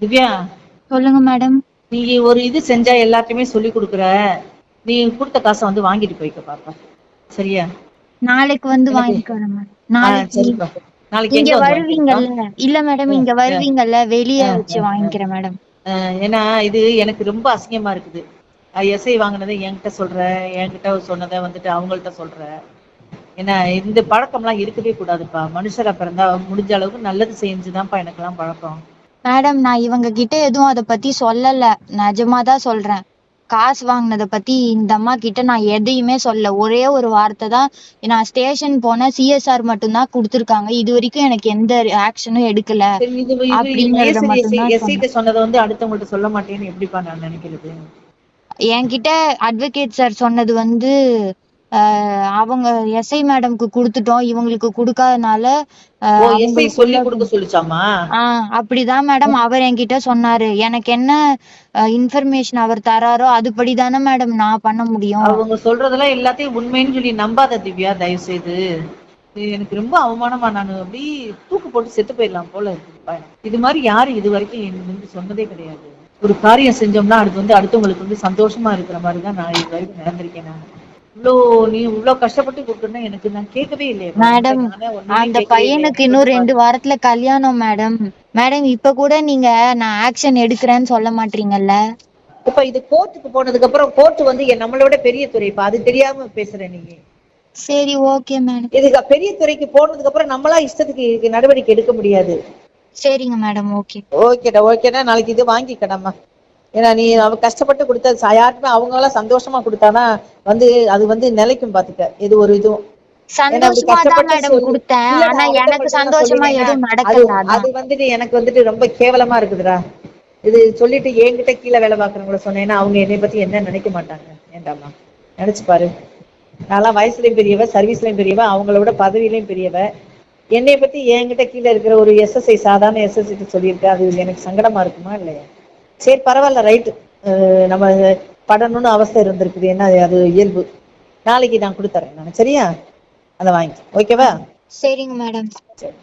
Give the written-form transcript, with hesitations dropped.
திவ்யா, சொல்லுங்க மேடம். நீ ஒரு இது செஞ்சா எல்லாத்தையுமே சொல்லி கொடுக்குற. நீ கொடுத்த காசை வந்து வாங்கிட்டு போய்க்க பாப்பா. சரியா? நாளைக்கு வந்து எனக்கு வாங்கிக்கிறேன் மேடம். நாளைக்கு சரிப்பா. நாளைக்கு இங்க எங்க வந்து வாங்கிக்கிறப்பா? வருவீங்கல்ல? இல்ல மேடம், இங்க வருவீங்கல்ல, வெளியே வச்சு வாங்கிக்கிறேன் மேடம். ஏன்னா இது எனக்கு ரொம்ப அசிங்கமா இருக்குது. எஸ்ஐ வாங்கினதை என்கிட்ட சொல்ற, என்கிட்ட சொன்னதை வந்துட்டு அவங்கள்ட்ட சொல்ற. ஏன்னா இந்த பழக்கம்லாம் இருக்கவே கூடாதுப்பா. மனுஷரா பிறந்தா முடிஞ்ச அளவுக்கு நல்லது செஞ்சுதான்ப்பா எனக்கெல்லாம் பழக்கம். மேடம், நான் இவங்க கிட்ட எதுவும் அதை பத்தி சொல்லல. நிஜமாதான் சொல்றேன். காசு வாங்கினதை பத்தி இந்த அம்மா கிட்ட நான் எதையுமே சொல்ல. ஒரே ஒரு வார்த்தை தான். நான் ஸ்டேஷன் போன சிஎஸ்ஆர் மட்டும்தான் கொடுத்துருக்காங்க. இது வரைக்கும் எனக்கு எந்த ஆக்ஷனும் எடுக்கல அப்படிங்கறத மட்டும்தான் சொன்னேன். சொன்னதை வந்து அடுத்தவங்கள்ட்ட சொல்ல மாட்டேன்னு எப்படிப்பா நான் நினைக்கிறது? என்கிட்ட அட்வொகேட் சார் சொன்னது வந்து அவங்க எஸ்ஐ மேடம்க்கு கொடுத்துட்டோம், இவங்களுக்கு கொடுக்காதனால சொல்லி கொடுக்க சொல்லிச்சாமா? அப்படிதான் மேடம் அவர் என்கிட்ட சொன்னாரு. எனக்கு என்ன இன்ஃபர்மேஷன் அவர் தராரோ அதுபடிதானே மேடம் நான் பண்ண முடியும். அவங்க சொல்றதெல்லாம் எல்லாத்தையும் உண்மைன்னு சொல்லி நம்பாத திவ்யா, தயவு செய்து. எனக்கு ரொம்ப அவமானமா, நான் அப்படி தூக்கு போட்டு செத்து போயிடலாம் போல இருக்கு. இது மாதிரி யாரும் இது வரைக்கும் எனக்கு சொன்னதே கிடையாது. ஒரு காரியம் செஞ்சோம்னா அது வந்து அடுத்தவங்களுக்கு வந்து சந்தோஷமா இருக்கிற மாதிரிதான் நான் இது வரைக்கும் நடந்திருக்கேன். நான் நீ இவ்வளவு கஷ்டப்பட்டு கூப்பிட்டுனா எனக்கு நான் கேட்கவே இல்லையே மேடம். அந்த பையனுக்கு இன்னும் 2 வாரத்துல கல்யாணம் மேடம். மேடம், இப்ப கூட நீங்க நான் ஆக்ஷன் எடுக்கிறேன்னு சொல்ல மாட்டீங்கல்ல? இப்ப இது கோர்ட்டுக்கு போனதுக்கு அப்புறம் கோர்ட் வந்து நம்மளோட பெரிய துறைப்பா, அது தெரியாம பேசுற நீங்க. சரி, ஓகே மேடம். இதுக்கு பெரிய துறைக்கு போனதுக்கு அப்புறம் நம்மளா இஷ்டத்துக்கு நடவடிக்கை எடுக்க முடியாது. சரிங்க மேடம். ஓகே. ஓகேடா. நாளைக்கு இது வாங்கிக்கடாமா. ஏன்னா நீ அவ கஷ்டப்பட்டு கொடுத்த யாருக்குமே அவங்க எல்லாம் சந்தோஷமா கொடுத்தானா வந்து அது வந்து நிலைக்கும் பாத்துக்க. இது ஒரு இதுவும் சந்தோஷமா தான் மேடம் கொடுத்தேன். ஆனா எனக்கு சந்தோஷமா எதுவும் நடக்கல. அது வந்துட்டு எனக்கு வந்துட்டு ரொம்ப கேவலமா இருக்குதுடா. இது சொல்லிட்டு என்கிட்ட கீழே வேலை பாக்குறவங்கள சொன்னேன்னா அவங்க என்னை பத்தி என்ன நினைக்க மாட்டாங்க. ஏண்டாமா நினைச்சு பாரு. நான்லாம் வயசுலயும் பெரியவ, சர்வீஸ்லயும் பெரியவ, அவங்களோட பதவியிலையும் பெரியவ. என்னை பத்தி என்கிட்ட கீழே இருக்கிற ஒரு எஸ்எஸ்ஐ, சாதாரண எஸ்எஸ்ஐ சொல்லியிருக்கேன். அது எனக்கு சங்கடமா இருக்குமா இல்லையா? சரி, பரவாயில்ல, ரைட்டு. நம்ம படணும்னு அவஸ்தை இருந்திருக்குது, என்ன அது இயல்பு. நாளைக்கு நான் கொடுத்துறேன் நான். சரியா? அதை வாங்கி ஓகேவா? சரிங்க மேடம். சரி.